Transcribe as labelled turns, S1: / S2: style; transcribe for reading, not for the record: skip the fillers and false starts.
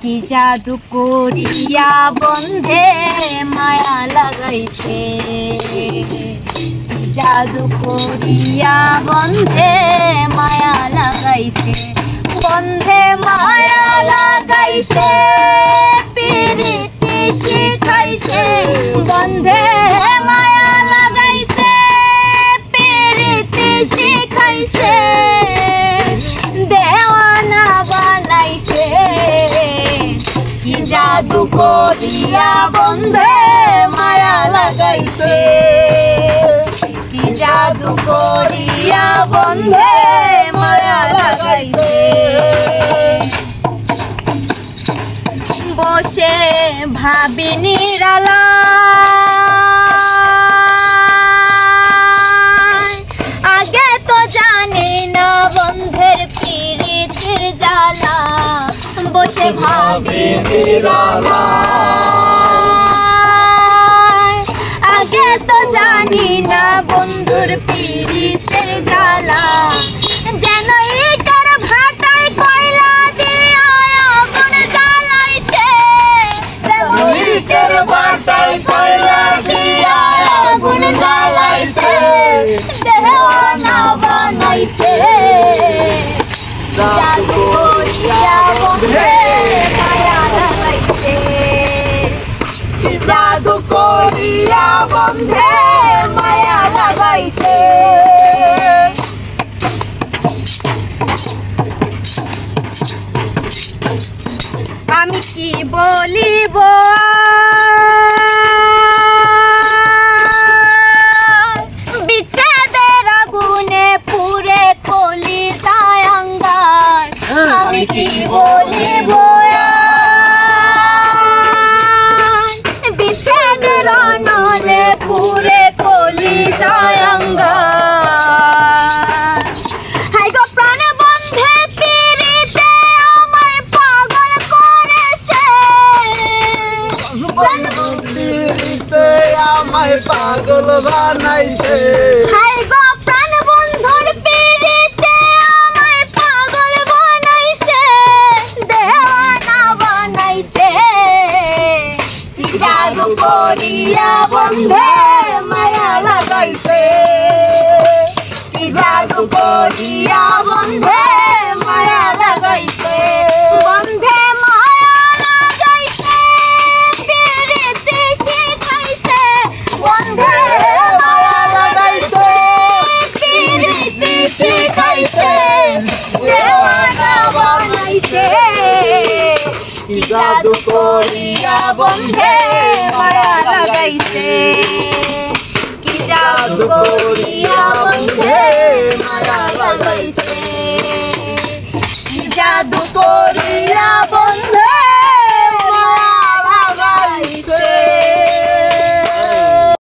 S1: কি জাদু করিয়া বন্ধে মায়া লাগাইছে, কি জাদু করিয়া বন্ধে মায়া লাগাইছে, বন্ধে মায়া লাগাইছে পিরিতি শিখাইছে, বন্ধে মায়া লাগাইছে পিরিতি শিখাইছে, দেওয়ানা বানাইছে, কি জাদু করিয়া বন্ধে মায়া লাগাইছে, কি জাদু করিয়া বন্ধে মায়া লাগাইছে। বসে ভাবি নিরালা আগে তো জানি না বন্ধের পিরিতির জ্বালা, বসে ভাবি নিরালা আগে তো জানি না বন্ধুর পিরিতির জ্বালা, যেন ইটার ভাটায় কয়লা দিয়া আগুন জ্বালাইছে, ইটার ভাটায় কয়লা দিয়া আগুন জ্বালাইছে, দেওয়ানা বানাইছে, জাদু করিয়া বন্ধে মায়া লাগাইছে, জাদু করিয়া বন্ধে মায়া লাগাইছে। আমি কি বলিব বিচ্ছেদের আগুনে পুরে কলিজায় অঙ্গার, আমি কি বলিব বিচ্ছেদের অনলে পুরে কলিজায় অঙ্গার, হাই গো প্রাণ বন্ধে পিরিতে আমায় পাগল করেছে,
S2: পিরিতে আমায় পাগল বানাইছে,
S1: হাই গো প্রাণ বন্ধুর পিরিতে আমায় পাগল বানাইছে, দেওয়ানা বানাইছে, কি জাদু করিয়া বন্ধে মায়া লাগাইছে, কি জাদু করিয়া বন্ধে মায়া লাগাইছে, বন্ধে মায়া লাগাইছে পিরিতি শিখাইছে, বন্ধে মায়া লাগাইছে পিরিতি শিখাইছে, দেওয়ানা বানাইছে, কি জাদু করিয়া বন্ধে মায়া লাগাইছে, কি জাদু করিয়া বন্ধে মায়া লাগাইছে।